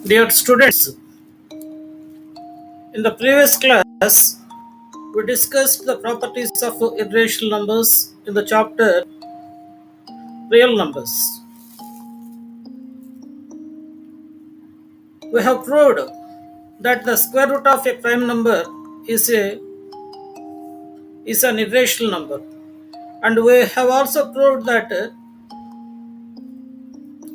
Dear students, in the previous class, we discussed the properties of irrational numbers in the chapter Real Numbers. We have proved that the square root of a prime number is, a, is an irrational number, and we have also proved that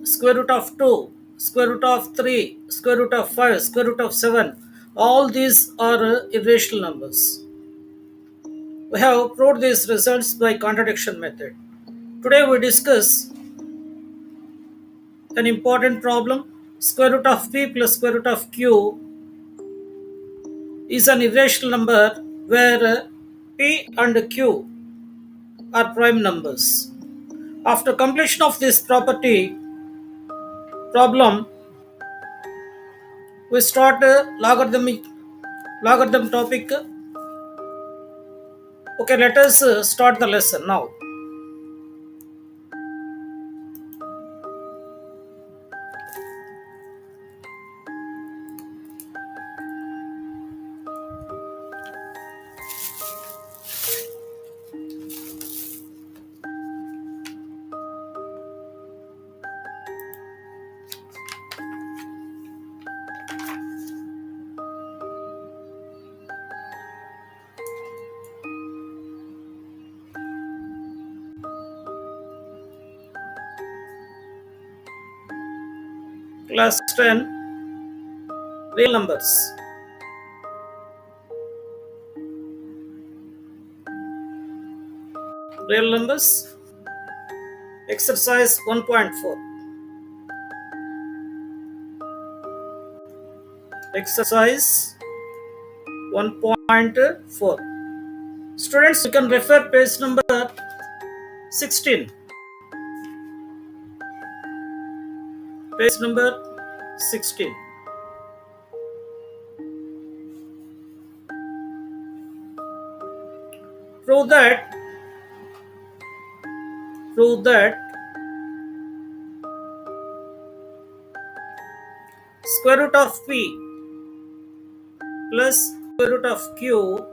square root of 2, square root of 3, square root of 5, square root of 7, all these are irrational numbers. We have proved these results by contradiction method. Today we discuss an important problem. Square root of p plus square root of q is an irrational number where p and q are prime numbers. After completion of this property problem, we start logarithm topic. Okay, let us start the lesson now. Class 10, real numbers. Real numbers, exercise 1.4. Exercise 1.4. Students, you can refer page number 16. Page number 16. Prove that prove that square root of p plus square root of q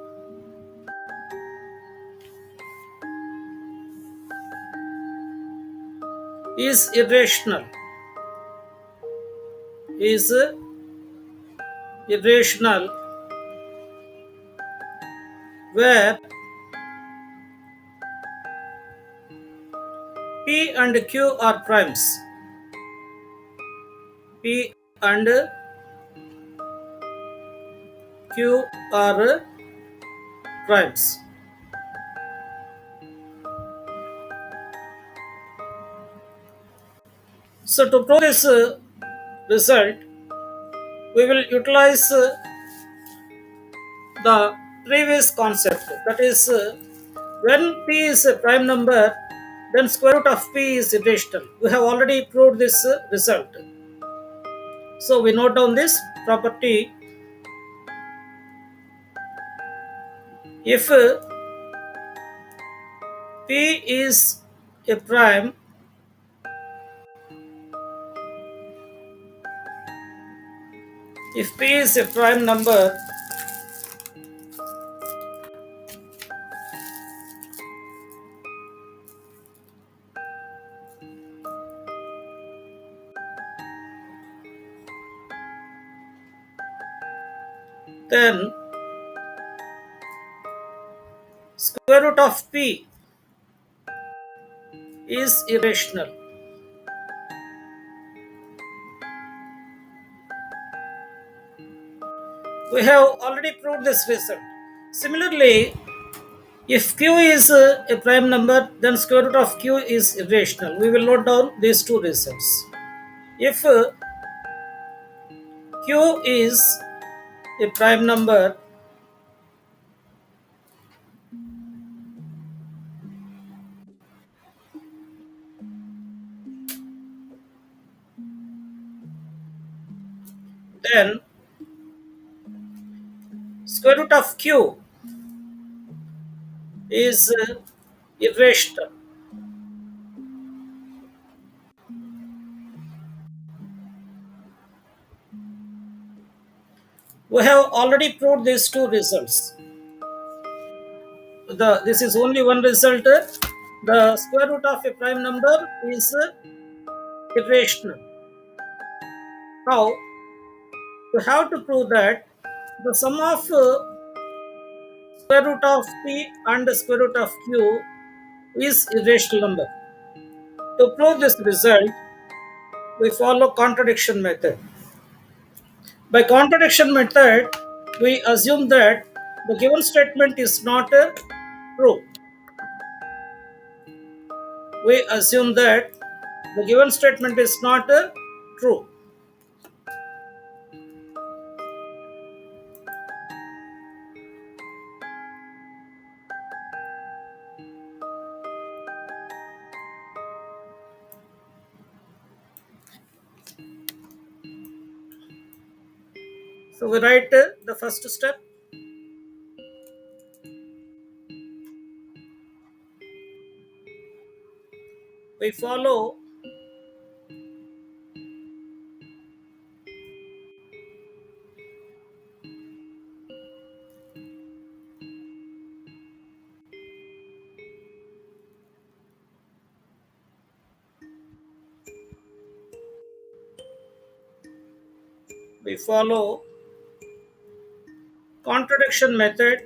is is irrational where p and q are primes. P and q are primes. So to prove this result, we will utilize the previous concept, that is when p is a prime number, then square root of p is irrational. We have already proved this result. So we note down this property. If p is a prime, if p is a prime number, then square root of p is irrational. We have already proved this result. Similarly, if q is a prime number, then square root of q is irrational. We will note down these two results. If q is a prime number, then square root of q is irrational. We have already proved these two results. This is only one result. The square root of a prime number is irrational. Now, we have to prove that the sum of square root of p and the square root of q is irrational number. To prove this result, we follow contradiction method. By contradiction method, we assume that the given statement is not true. We assume that the given statement is not true. So we write the first step. We follow we follow contradiction method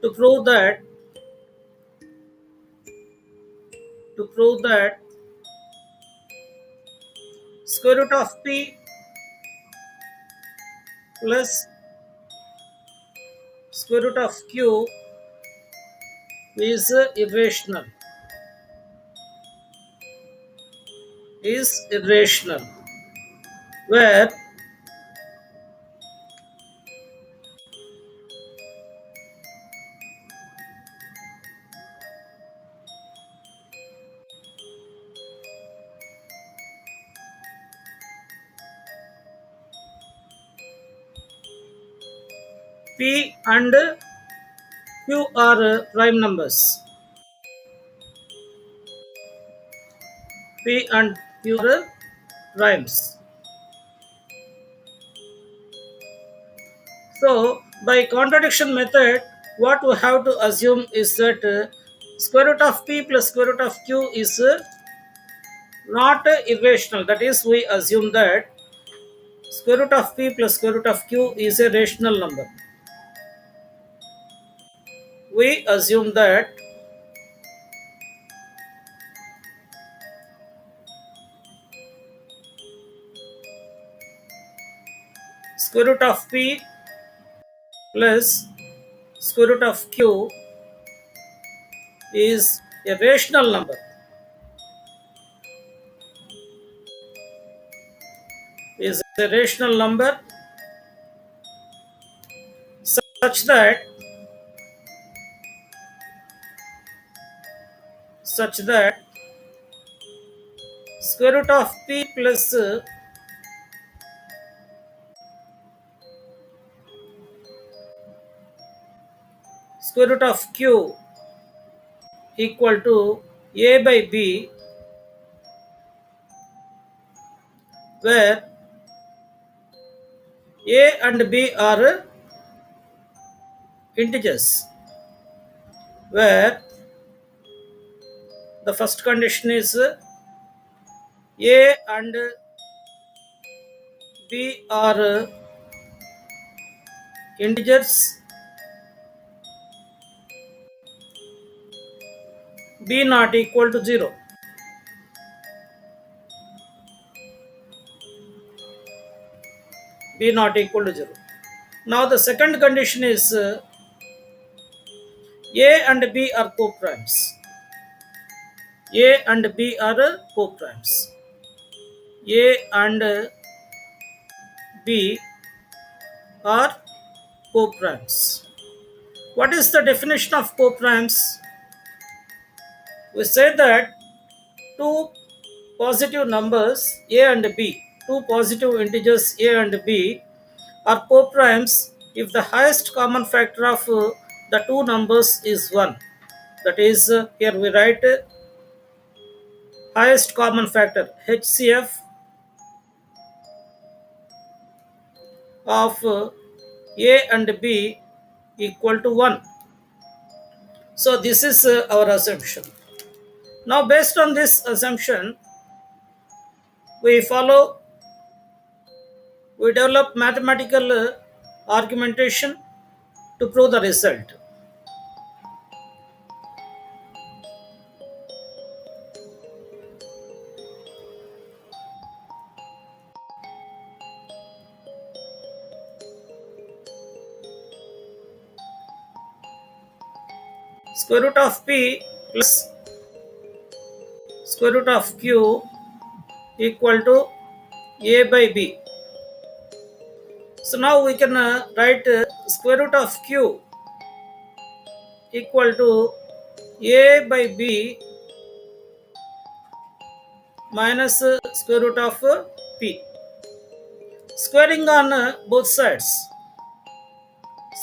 to prove that to prove that square root of p plus square root of q is irrational, where p and q are prime numbers. P and Q are primes. So, by contradiction method, what we have to assume is that square root of P plus square root of Q is not irrational. That is, we assume that square root of P plus square root of Q is a rational number. We assume that square root of P plus square root of Q is a rational number. Is a rational number such that such that square root of p plus square root of q equal to a by b, where a and b are integers, where the first condition is a and b are integers, b not equal to 0. B not equal to 0. Now the second condition is a and b are co-primes. A and b are co-primes. A and b are co-primes. What is the definition of co-primes? We say that two positive numbers a and b, two positive integers a and b are co-primes if the highest common factor of the two numbers is 1. That is, here we write highest common factor HCF of A and B equal to 1. So this is our assumption. Now based on this assumption, we follow, we develop mathematical argumentation to prove the result. Square root of P plus square root of Q equal to A by B. So now we can write square root of Q equal to A by B minus square root of P. Squaring on both sides.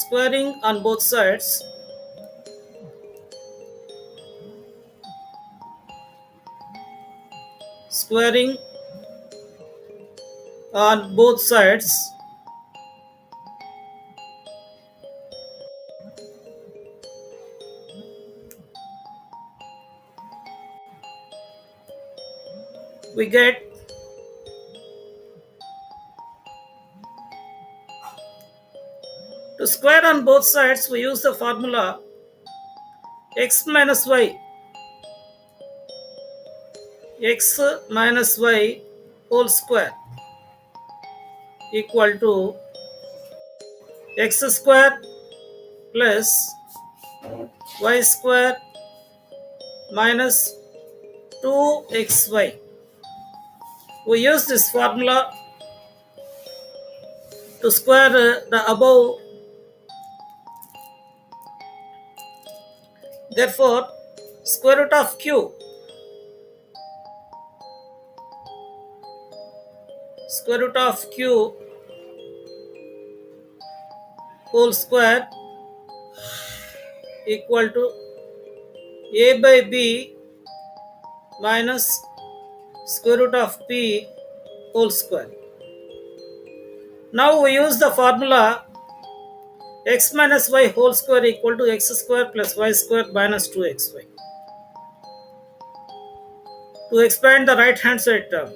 Squaring on both sides. Squaring on both sides. We get to square on both sides, we use the formula x minus y, x minus y whole square equal to x square plus y square minus 2xy. We use this formula to square the above. Therefore, square root of q, square root of q whole square equal to a by b minus square root of p whole square. Now we use the formula x minus y whole square equal to x square plus y square minus 2xy to expand the right hand side term.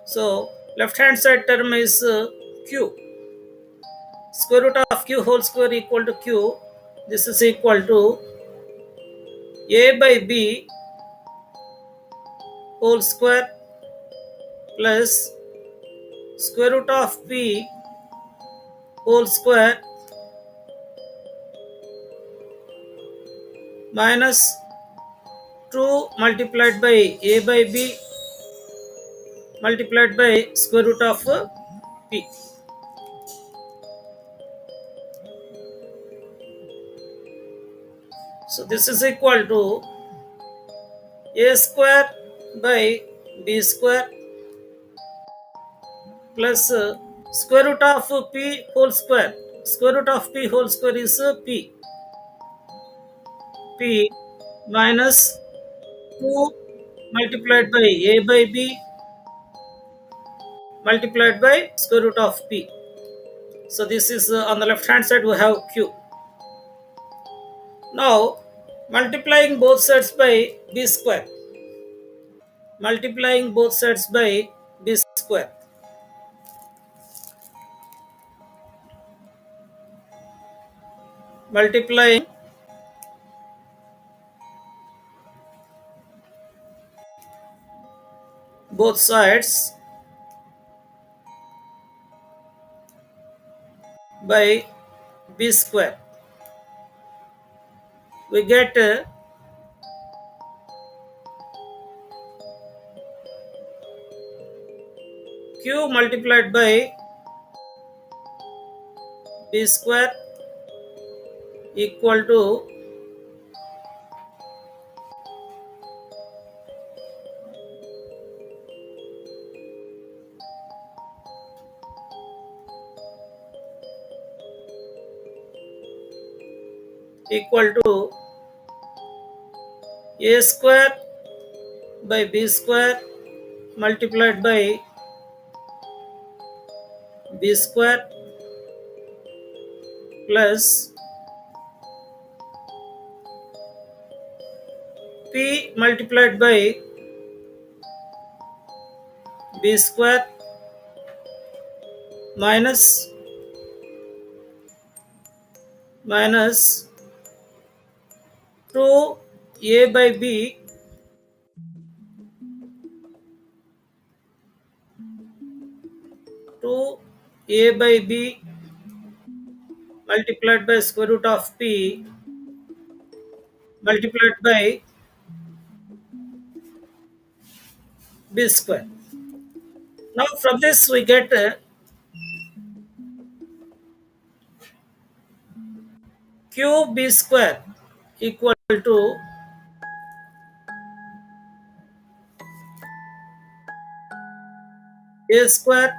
So left hand side term is q. Square root of q whole square equal to q. This is equal to a by b whole square plus square root of p whole square minus 2 multiplied by a by b multiplied by square root of p. So this is equal to a square by b square plus square root of p whole square. Square root of p whole square is p. P minus 2 multiplied by a by b multiplied by square root of p. So this is on the left hand side we have q. Now multiplying both sides by b square. Multiplying both sides by b square. Multiplying both sides by b square. We get q multiplied by b square equal to equal to a square by b square multiplied by b square plus p multiplied by b square minus 2a by b 2a by b multiplied by square root of p multiplied by b square. Now from this we get qb square equal to a square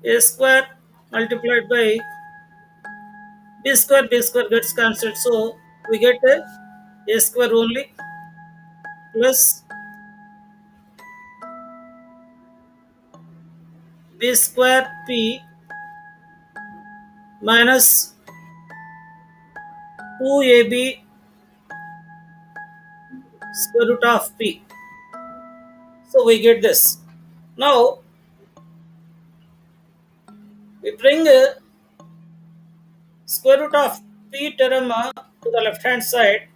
a square multiplied by b square gets cancelled, so we get a square only plus b square p minus 2ab square root of p. So we get this. Now we bring square root of p term to the left hand side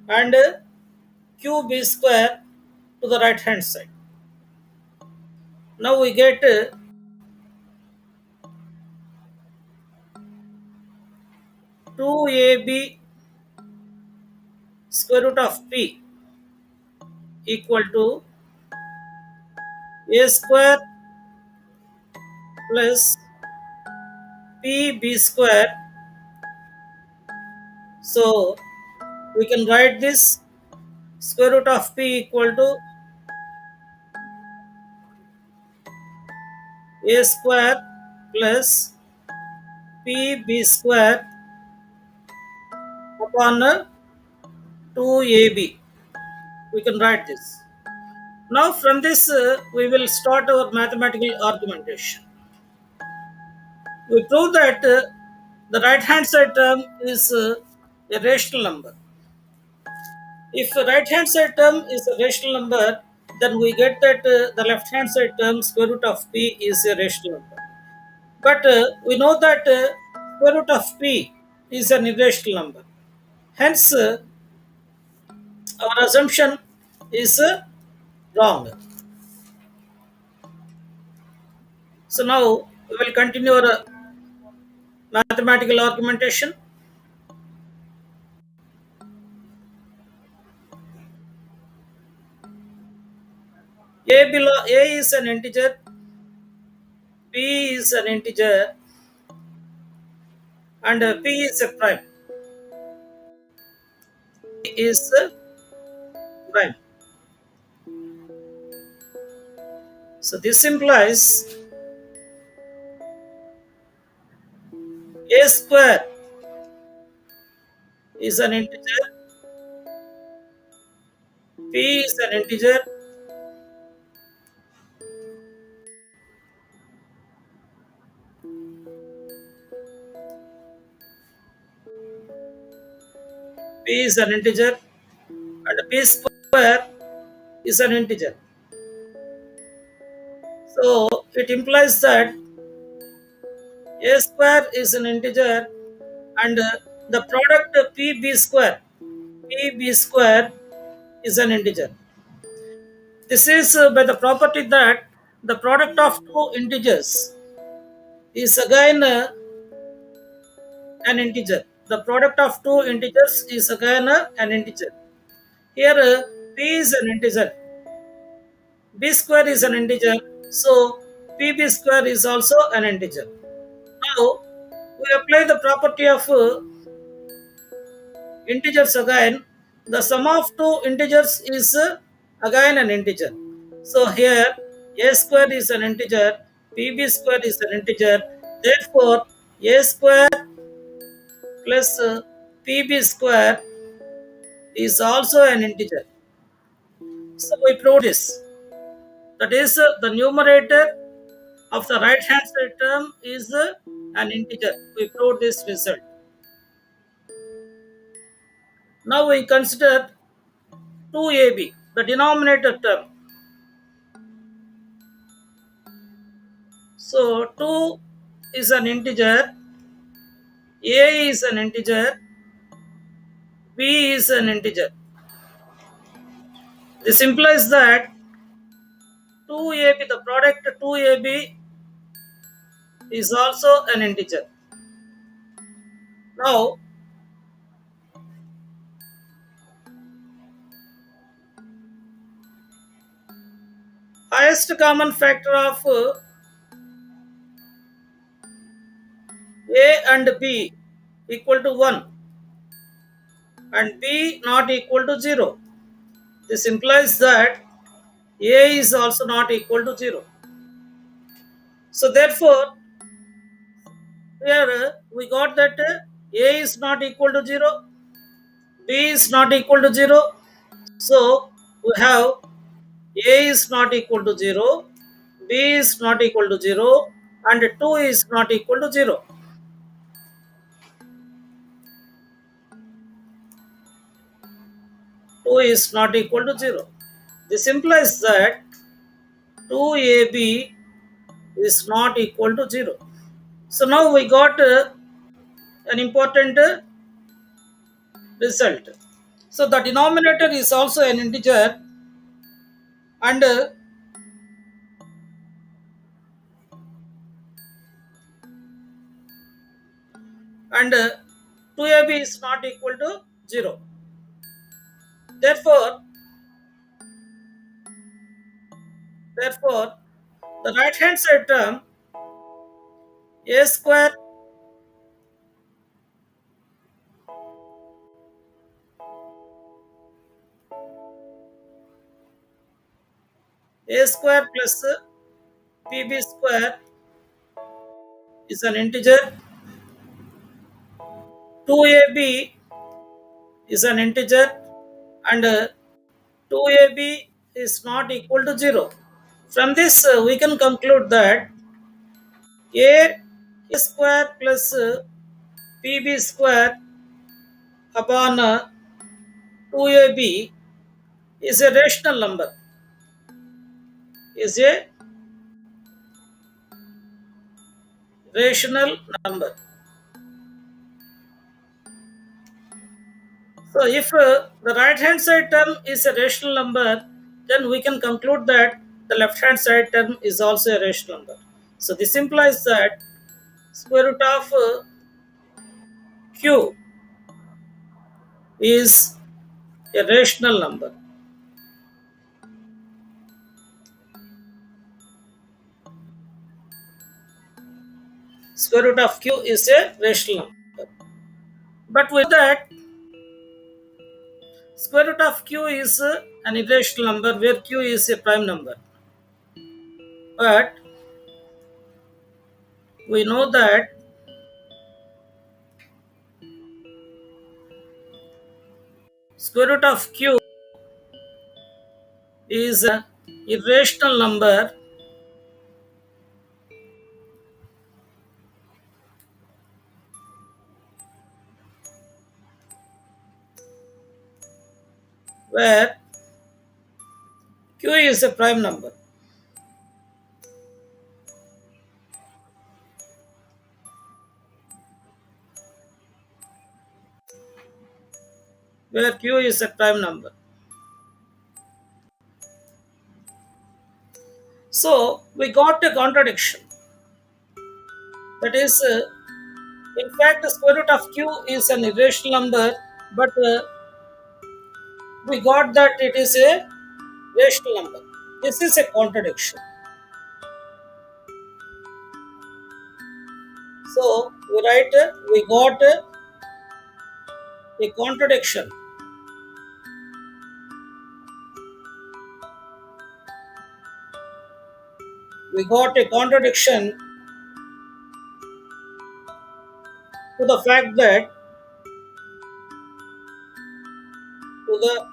and qb square to the right hand side. Now we get 2ab square root of p equal to a square plus pb square. So we can write this square root of p equal to a square plus pb square upon 2ab. We can write this. Now from this we will start our mathematical argumentation. We prove that the right hand side term is a rational number. If the right hand side term is a rational number, then we get that the left hand side term square root of p is a rational number. But we know that square root of p is an irrational number. Hence, our assumption is wrong. So now we will continue our mathematical argumentation. A is an integer, p is an integer, and p is a prime. P is a prime. So this implies a square is an integer P is an integer. P is an integer, and P square is an integer. So it implies that A square is an integer, and the product PB square, PB square is an integer. This is by the property that the product of two integers is again an integer. The product of two integers is again an integer. Here p is an integer, b square is an integer, so pb square is also an integer. Now we apply the property of integers again. The sum of two integers is again an integer. So here a square is an integer, pb square is an integer. Therefore, a square plus pb square is also an integer. So we prove this. That is, the numerator of the right hand side term is an integer. We prove this result. Now we consider 2ab, the denominator term. So 2 is an integer, a is an integer, b is an integer. This implies that 2ab, the product 2ab is also an integer. Now, highest common factor of a and b equal to 1 and b not equal to 0. This implies that a is also not equal to 0. So therefore, here we got that a is not equal to 0, b is not equal to 0. So we have a is not equal to 0, b is not equal to 0, and 2 is not equal to 0. 2 is not equal to 0. This implies that 2ab is not equal to 0. So now we got an important result. So the denominator is also an integer, and and 2ab is not equal to 0. Therefore, the right hand side term a square plus pb square is an integer, 2ab is an integer, and 2ab is not equal to 0. From this, we can conclude that a square plus pb square upon 2ab is a rational number, is a rational number. So if the right hand side term is a rational number, then we can conclude that the left hand side term is also a rational number. So this implies that square root of q is a rational number. Square root of q is a rational number. But with that, square root of q is an irrational number where q is a prime number. But we know that square root of q is an irrational number where q is a prime number. Where q is a prime number. So we got a contradiction. That is, in fact, the square root of q is an irrational number, but we got that it is a rational number. This is a contradiction. So we write we got a contradiction. We got a contradiction to the fact that to the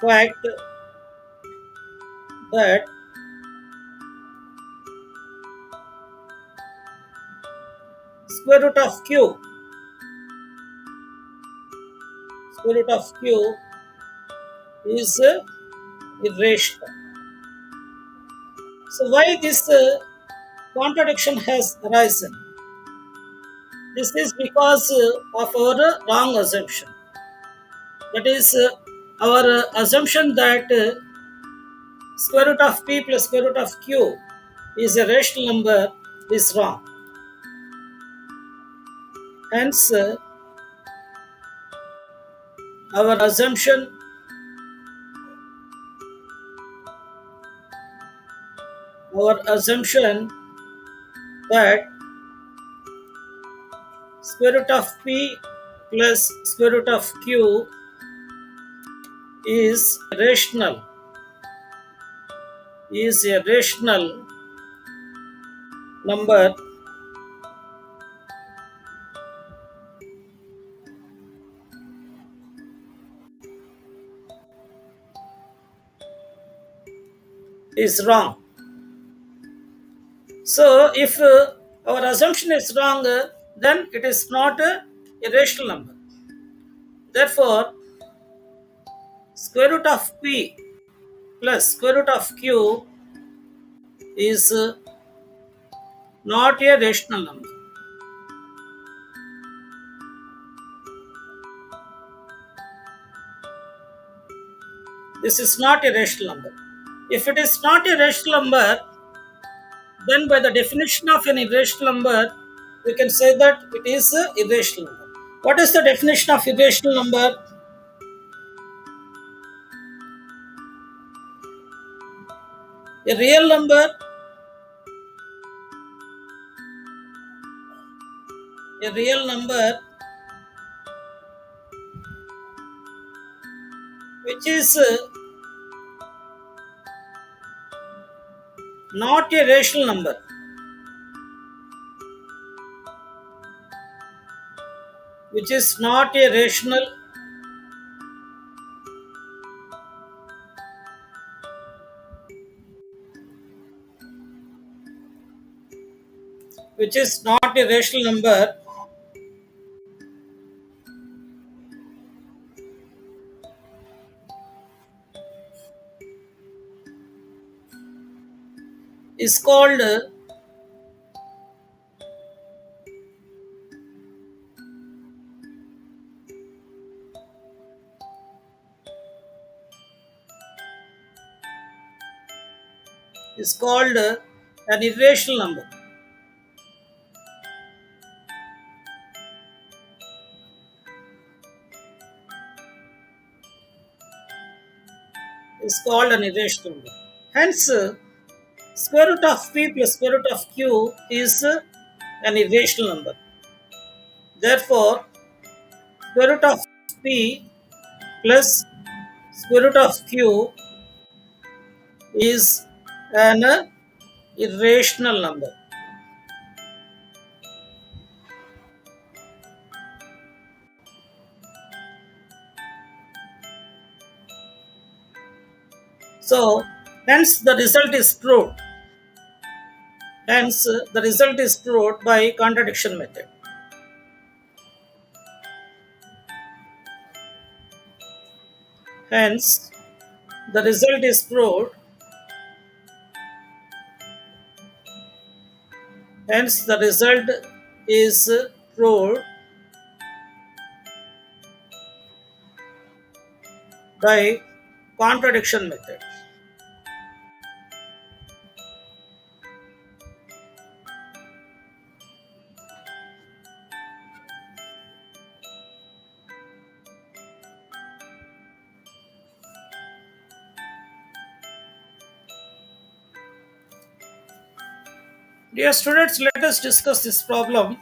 fact that square root of q square root of q is irrational. So why this contradiction has arisen? This is because of our wrong assumption. That is, our assumption that square root of p plus square root of q is a rational number is wrong. Hence, our assumption our assumption that square root of p plus square root of q is a rational number is wrong. So if our assumption is wrong, then it is not a rational number. Therefore, square root of p plus square root of q is not a rational number. This is not a rational number. If it is not a rational number, then by the definition of an irrational number, we can say that it is a irrational number. What is the definition of irrational number? A real number, a real number which is not a rational number, which is not a rational, which is not a rational number is called an irrational number. Is called an irrational number. Hence, square root of p plus square root of q is an irrational number. Therefore, square root of p plus square root of q is an irrational number. So hence the result is proved. Hence the result is proved by contradiction method. Hence the result is proved. Hence the result is proved by contradiction method. Dear students, let us discuss this problem.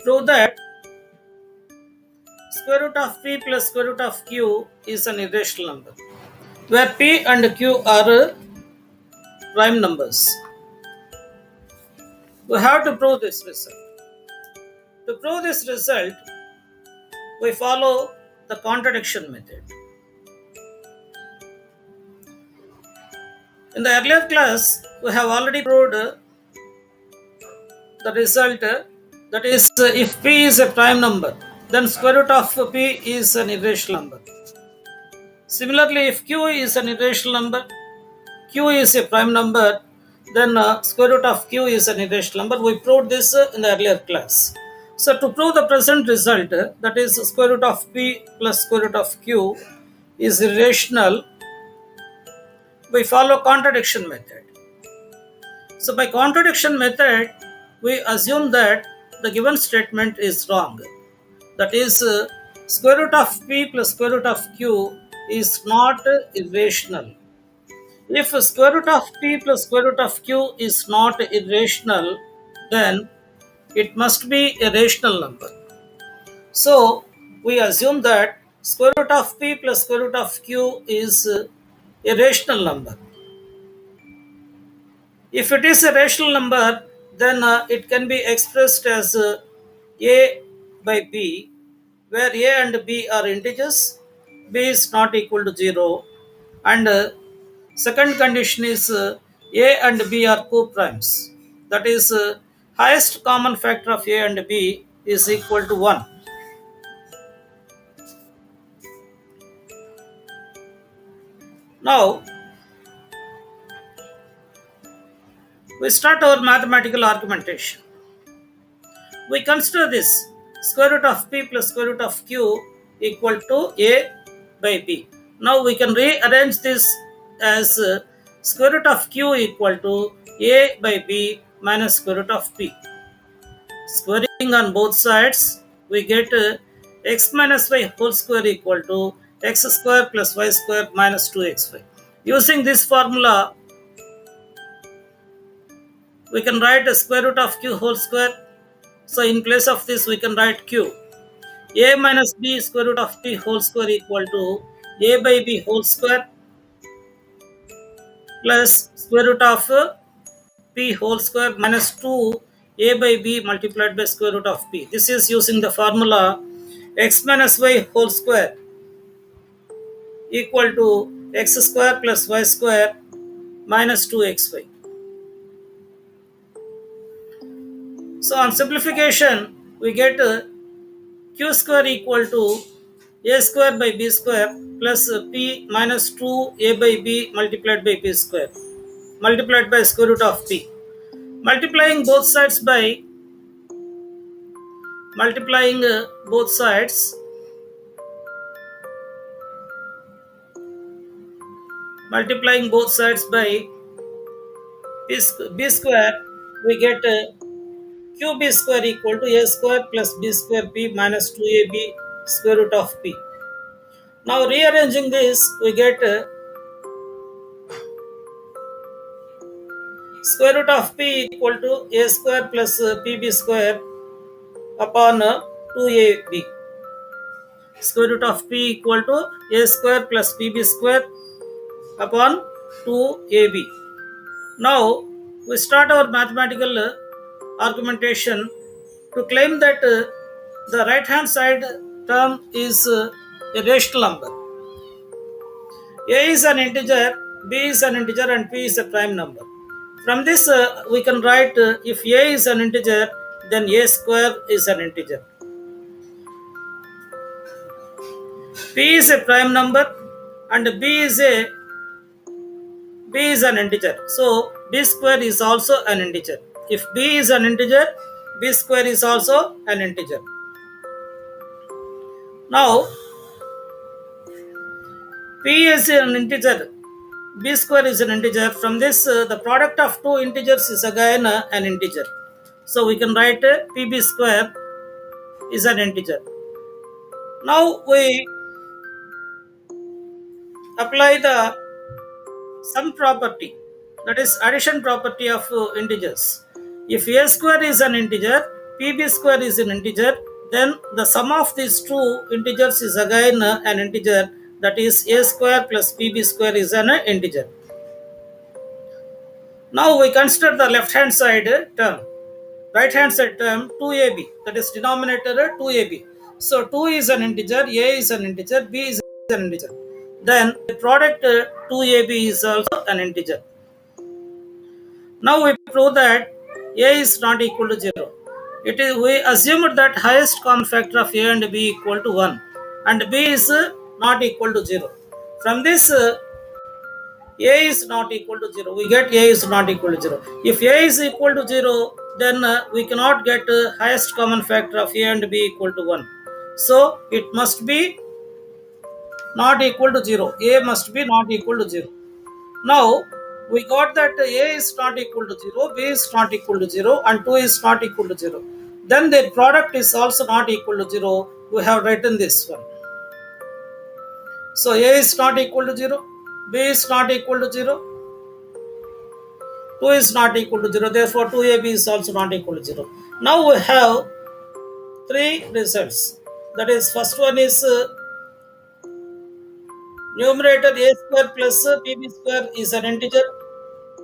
Prove that square root of p plus square root of q is an irrational number, where p and q are prime numbers. We have to prove this result. To prove this result, we follow the contradiction method. In the earlier class, we have already proved the result that is, if p is a prime number, then square root of p is an irrational number. Similarly, if q is an irrational number, q is a prime number, then square root of q is an irrational number. We proved this in the earlier class. So to prove the present result, that is square root of p plus square root of q is irrational, we follow contradiction method. So by contradiction method, we assume that the given statement is wrong. That is, square root of p plus square root of q is not irrational. If square root of p plus square root of q is not irrational, then it must be a rational number. So we assume that square root of p plus square root of q is a rational number. If it is a rational number, then it can be expressed as a by b, where a and b are integers, b is not equal to 0, and second condition is a and b are co-primes. That is, highest common factor of a and b is equal to 1. Now, we start our mathematical argumentation. We consider this square root of p plus square root of q equal to a by b. Now we can rearrange this as square root of q equal to a by b minus square root of p. Squaring on both sides, we get x minus y whole square equal to x square plus y square minus 2xy. Using this formula, we can write a square root of q whole square. So in place of this, we can write q. A minus b square root of p whole square equal to a by b whole square plus square root of p whole square minus 2 a by b multiplied by square root of p. This is using the formula x minus y whole square equal to x square plus y square minus 2xy. So on simplification, we get q square equal to a square by b square plus p minus 2 a by b multiplied by p square multiplied by square root of p. Multiplying both sides by multiplying both sides multiplying both sides by b square, we get qb square equal to a square plus b square p minus 2ab square root of p. Now rearranging this, we get square root of p equal to a square plus pb square upon 2ab. Square root of p equal to a square plus pb square upon 2ab. Now we start our mathematical argumentation to claim that the right hand side term is a rational number. A is an integer, b is an integer, and p is a prime number. From this, we can write if a is an integer, then a square is an integer. P is a prime number, and b is an integer. So b square is also an integer. If b is an integer, b square is also an integer. Now p is an integer, b square is an integer. From this, the product of two integers is again an integer. So we can write pb square is an integer. Now we apply the sum property, that is addition property of integers. If a square is an integer, pb square is an integer, then the sum of these two integers is again an integer, that is a square plus pb square is an integer. Now we consider the left hand side term. Right hand side term 2ab, that is denominator 2ab. So 2 is an integer, a is an integer, b is an integer. Then the product 2ab is also an integer. Now we prove that a is not equal to 0. It is, we assumed that highest common factor of a and b equal to 1, and b is not equal to 0. From this, a is not equal to 0. We get a is not equal to 0. If a is equal to 0, then we cannot get highest common factor of a and b equal to 1. So it must be not equal to 0. A must be not equal to 0. Now we got that a is not equal to 0, b is not equal to 0, and 2 is not equal to 0. Then their product is also not equal to 0. We have written this one. So a is not equal to 0, b is not equal to 0, 2 is not equal to 0. Therefore 2ab is also not equal to 0. Now we have three results. That is, first one is numerator a square plus pb square is an integer,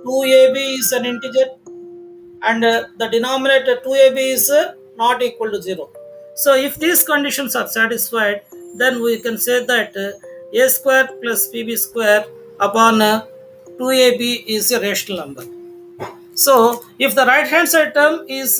2ab is an integer, and the denominator 2ab is not equal to 0. So if these conditions are satisfied, then we can say that a square plus pb square upon 2ab is a rational number. So if the right hand side term is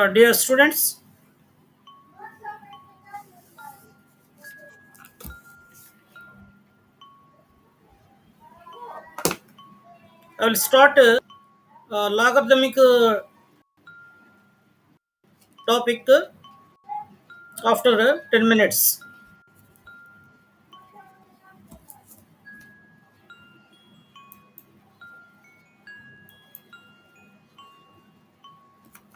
Dear students, I will start logarithmic topic after 10 minutes.